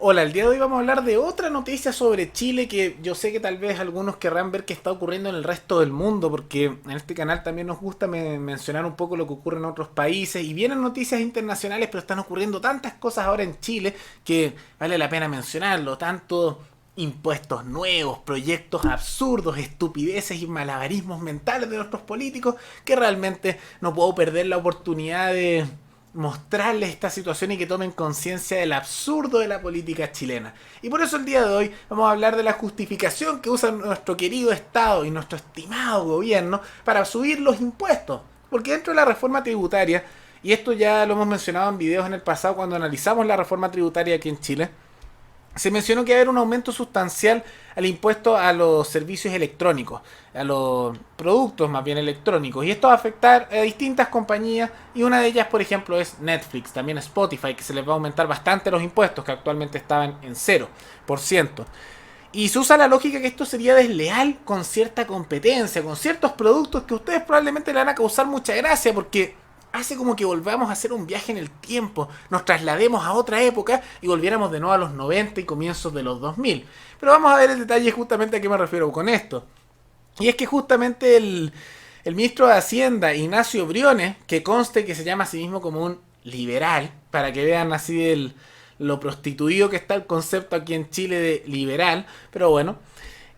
Hola, el día de hoy vamos a hablar de otra noticia sobre Chile que yo sé que tal vez algunos querrán ver qué está ocurriendo en el resto del mundo, porque en este canal también nos gusta mencionar un poco lo que ocurre en otros países y vienen noticias internacionales, pero están ocurriendo tantas cosas ahora en Chile que vale la pena mencionarlo, tanto impuestos nuevos, proyectos absurdos, estupideces y malabarismos mentales de nuestros políticos que realmente no puedo perder la oportunidad de mostrarles esta situación y que tomen conciencia del absurdo de la política chilena. Y por eso el día de hoy vamos a hablar de la justificación que usa nuestro querido Estado y nuestro estimado gobierno para subir los impuestos. Porque dentro de la reforma tributaria, y esto ya lo hemos mencionado en videos en el pasado cuando analizamos la reforma tributaria aquí en Chile, se mencionó que va a haber un aumento sustancial al impuesto a los servicios electrónicos, a los productos más bien electrónicos. Y esto va a afectar a distintas compañías y una de ellas, por ejemplo, es Netflix, también Spotify, que se les va a aumentar bastante los impuestos, que actualmente estaban en 0%. Y se usa la lógica que esto sería desleal con cierta competencia, con ciertos productos que a ustedes probablemente le van a causar mucha gracia porque hace como que volvamos a hacer un viaje en el tiempo, nos traslademos a otra época y volviéramos de nuevo a los 90 y comienzos de los 2000. Pero vamos a ver el detalle justamente a qué me refiero con esto. Y es que justamente el ministro de Hacienda, Ignacio Briones, que conste que se llama a sí mismo como un liberal, para que vean así lo prostituido que está el concepto aquí en Chile de liberal, pero bueno,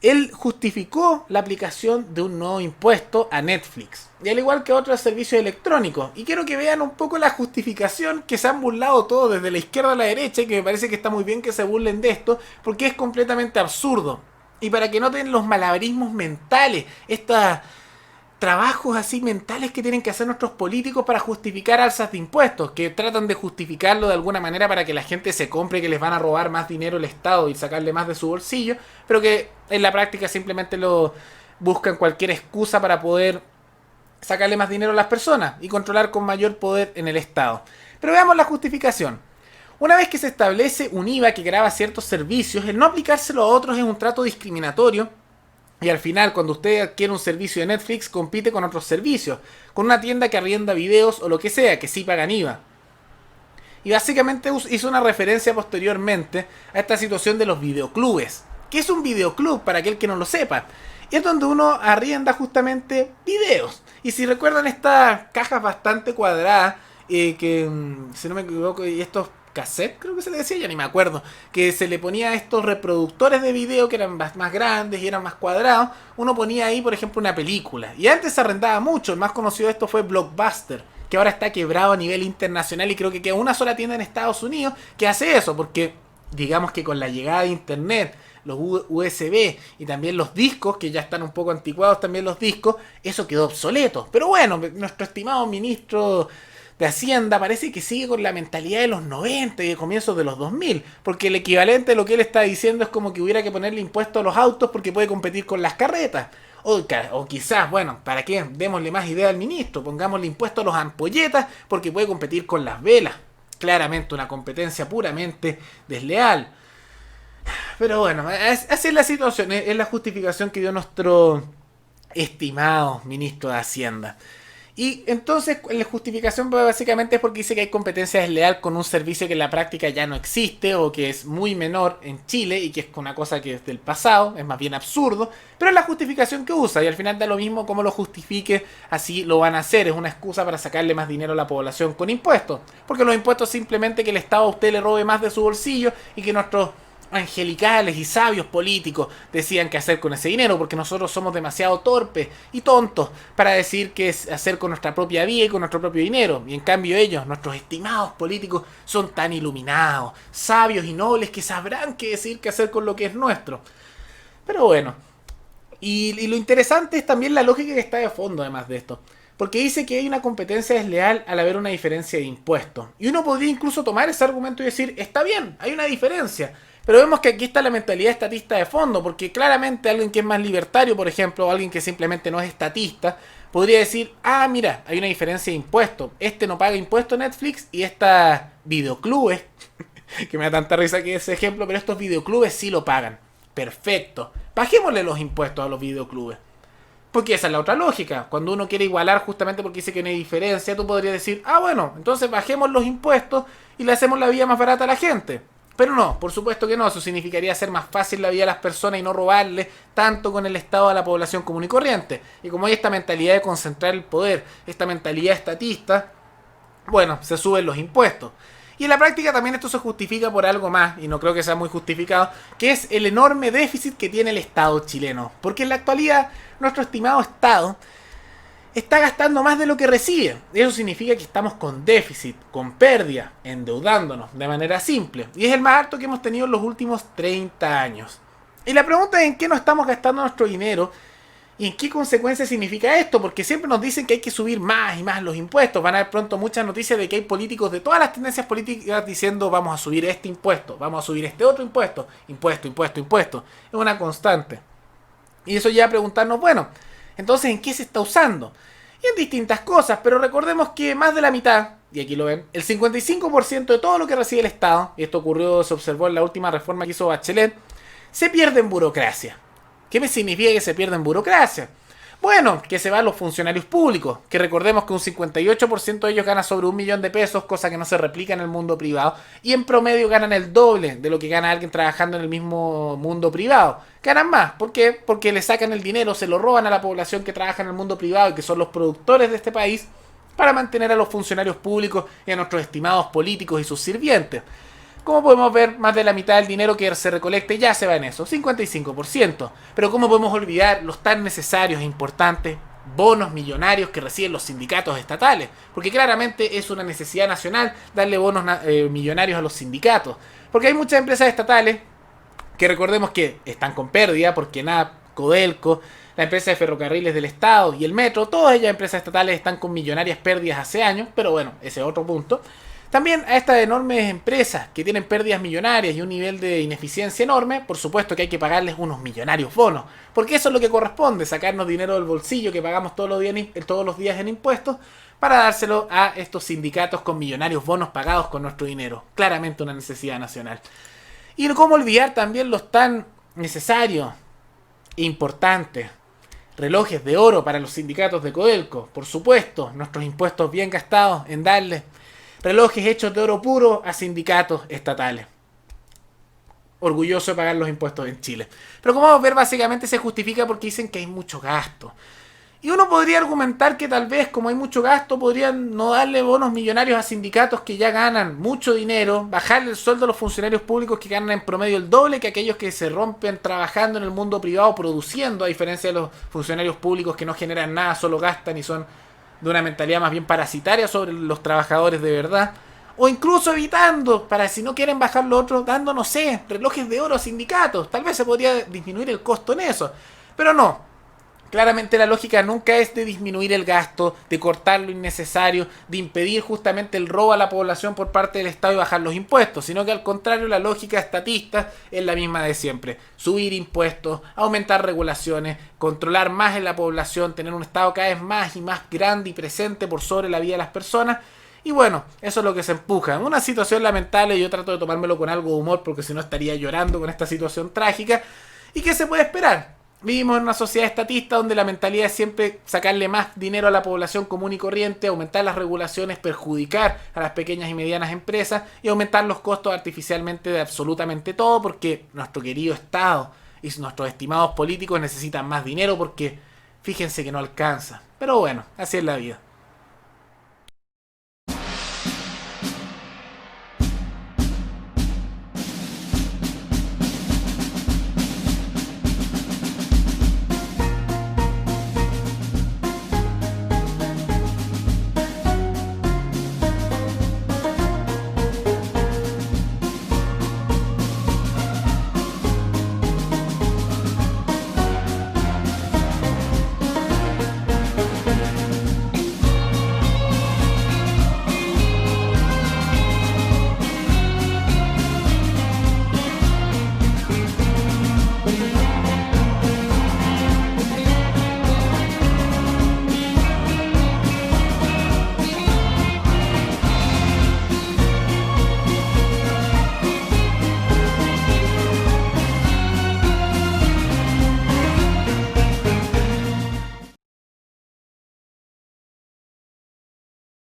él justificó la aplicación de un nuevo impuesto a Netflix, y al igual que a otros servicios electrónicos. Y quiero que vean un poco la justificación que se han burlado todos desde la izquierda a la derecha, y que me parece que está muy bien que se burlen de esto, porque es completamente absurdo. Y para que noten los malabarismos mentales, estas trabajos así mentales que tienen que hacer nuestros políticos para justificar alzas de impuestos, que tratan de justificarlo de alguna manera para que la gente se compre que les van a robar más dinero el Estado y sacarle más de su bolsillo, pero que en la práctica simplemente lo buscan cualquier excusa para poder sacarle más dinero a las personas y controlar con mayor poder en el Estado. Pero veamos la justificación. Una vez que se establece un IVA que grava ciertos servicios, el no aplicárselo a otros es un trato discriminatorio. Y al final, cuando usted adquiere un servicio de Netflix, compite con otros servicios, con una tienda que arrienda videos o lo que sea, que sí pagan IVA. Y básicamente hizo una referencia posteriormente a esta situación de los videoclubes. ¿Qué es un videoclub para aquel que no lo sepa? Es donde uno arrienda justamente videos. Y si recuerdan estas cajas bastante cuadradas, que si no me equivoco, y estos cassette, creo que se le decía, ya ni me acuerdo, que se le ponía a estos reproductores de video que eran más grandes y eran más cuadrados, uno ponía ahí, por ejemplo, una película. Y antes se arrendaba mucho, el más conocido de esto fue Blockbuster, que ahora está quebrado a nivel internacional y creo que queda una sola tienda en Estados Unidos que hace eso, porque digamos que con la llegada de internet, los USB y también los discos, que ya están un poco anticuados también los discos, eso quedó obsoleto. Pero bueno, nuestro estimado ministro de Hacienda parece que sigue con la mentalidad de los 90 y de comienzos de los 2000, porque el equivalente a lo que él está diciendo es como que hubiera que ponerle impuesto a los autos porque puede competir con las carretas. O quizás, bueno, ¿para qué? Démosle más idea al ministro, pongámosle impuesto a los ampolletas porque puede competir con las velas. Claramente una competencia puramente desleal. Pero bueno, así es la situación, es la justificación que dio nuestro estimado ministro de Hacienda. Y entonces la justificación básicamente es porque dice que hay competencia desleal con un servicio que en la práctica ya no existe o que es muy menor en Chile y que es una cosa que es del pasado, es más bien absurdo, pero es la justificación que usa y al final da lo mismo como lo justifique, así lo van a hacer, es una excusa para sacarle más dinero a la población con impuestos, porque los impuestos simplemente que el Estado a usted le robe más de su bolsillo y que nuestros angelicales y sabios políticos decían qué hacer con ese dinero, porque nosotros somos demasiado torpes y tontos para decir qué es hacer con nuestra propia vida y con nuestro propio dinero. Y en cambio ellos, nuestros estimados políticos, son tan iluminados, sabios y nobles que sabrán qué decir, qué hacer con lo que es nuestro. Pero bueno, y lo interesante es también la lógica que está de fondo además de esto. Porque dice que hay una competencia desleal al haber una diferencia de impuestos. Y uno podría incluso tomar ese argumento y decir, está bien, hay una diferencia. Pero vemos que aquí está la mentalidad estatista de fondo, porque claramente alguien que es más libertario, por ejemplo, o alguien que simplemente no es estatista, podría decir, ah, mira, hay una diferencia de impuestos. Este no paga impuestos Netflix y esta videoclubes, que me da tanta risa que ese ejemplo, pero estos videoclubes sí lo pagan. Perfecto. Bajémosle los impuestos a los videoclubes. Porque esa es la otra lógica. Cuando uno quiere igualar justamente porque dice que no hay diferencia, tú podrías decir, ah, bueno, entonces bajemos los impuestos y le hacemos la vida más barata a la gente. Pero no, por supuesto que no, eso significaría hacer más fácil la vida a las personas y no robarle tanto con el Estado a la población común y corriente. Y como hay esta mentalidad de concentrar el poder, esta mentalidad estatista, bueno, se suben los impuestos. Y en la práctica también esto se justifica por algo más, y no creo que sea muy justificado, que es el enorme déficit que tiene el Estado chileno. Porque en la actualidad nuestro estimado Estado está gastando más de lo que recibe. Eso significa que estamos con déficit, con pérdida, endeudándonos de manera simple. Y es el más alto que hemos tenido en los últimos 30 años. Y la pregunta es en qué nos estamos gastando nuestro dinero y en qué consecuencias significa esto. Porque siempre nos dicen que hay que subir más y más los impuestos. Van a haber pronto muchas noticias de que hay políticos de todas las tendencias políticas diciendo vamos a subir este impuesto, vamos a subir este otro impuesto. Impuesto, impuesto, impuesto. Es una constante. Y eso ya a preguntarnos, bueno, entonces, ¿en qué se está usando? Y en distintas cosas, pero recordemos que más de la mitad, y aquí lo ven, el 55% de todo lo que recibe el Estado, y esto ocurrió, se observó en la última reforma que hizo Bachelet, se pierde en burocracia. ¿Qué me significa que se pierde en burocracia? Bueno, que se van los funcionarios públicos, que recordemos que un 58% de ellos gana sobre 1 millón de pesos, cosa que no se replica en el mundo privado, y en promedio ganan el doble de lo que gana alguien trabajando en el mismo mundo privado. Ganan más, ¿por qué? Porque le sacan el dinero, se lo roban a la población que trabaja en el mundo privado y que son los productores de este país, para mantener a los funcionarios públicos y a nuestros estimados políticos y sus sirvientes. Como podemos ver, más de la mitad del dinero que se recolecte ya se va en eso, 55%. Pero ¿cómo podemos olvidar los tan necesarios e importantes bonos millonarios que reciben los sindicatos estatales? Porque claramente es una necesidad nacional darle bonos millonarios a los sindicatos. Porque hay muchas empresas estatales que recordemos que están con pérdida, porque ENAP, Codelco, la empresa de ferrocarriles del Estado y el Metro, todas ellas empresas estatales están con millonarias pérdidas hace años, pero bueno, ese es otro punto. También a estas enormes empresas que tienen pérdidas millonarias y un nivel de ineficiencia enorme, por supuesto que hay que pagarles unos millonarios bonos, porque eso es lo que corresponde, sacarnos dinero del bolsillo que pagamos todos los días en impuestos, para dárselo a estos sindicatos con millonarios bonos pagados con nuestro dinero. Claramente una necesidad nacional. Y cómo olvidar también los tan necesarios e importantes relojes de oro para los sindicatos de Codelco. Por supuesto, nuestros impuestos bien gastados en darles relojes hechos de oro puro a sindicatos estatales. Orgulloso de pagar los impuestos en Chile. Pero como vamos a ver, básicamente se justifica porque dicen que hay mucho gasto. Y uno podría argumentar que tal vez, como hay mucho gasto, podrían no darle bonos millonarios a sindicatos que ya ganan mucho dinero, bajarle el sueldo a los funcionarios públicos que ganan en promedio el doble que aquellos que se rompen trabajando en el mundo privado, produciendo, a diferencia de los funcionarios públicos que no generan nada, solo gastan y son de una mentalidad más bien parasitaria sobre los trabajadores de verdad. O incluso evitando, para si no quieren bajar lo otro, dando, no sé, relojes de oro a sindicatos. Tal vez se podría disminuir el costo en eso. Pero no. Claramente la lógica nunca es de disminuir el gasto, de cortar lo innecesario, de impedir justamente el robo a la población por parte del Estado y bajar los impuestos, sino que al contrario la lógica estatista es la misma de siempre. Subir impuestos, aumentar regulaciones, controlar más en la población, tener un Estado cada vez más y más grande y presente por sobre la vida de las personas. Y bueno, eso es lo que se empuja. Una situación lamentable, yo trato de tomármelo con algo de humor porque si no estaría llorando con esta situación trágica. ¿Y qué se puede esperar? Vivimos en una sociedad estatista donde la mentalidad es siempre sacarle más dinero a la población común y corriente, aumentar las regulaciones, perjudicar a las pequeñas y medianas empresas y aumentar los costos artificialmente de absolutamente todo porque nuestro querido Estado y nuestros estimados políticos necesitan más dinero porque fíjense que no alcanza. Pero bueno, así es la vida.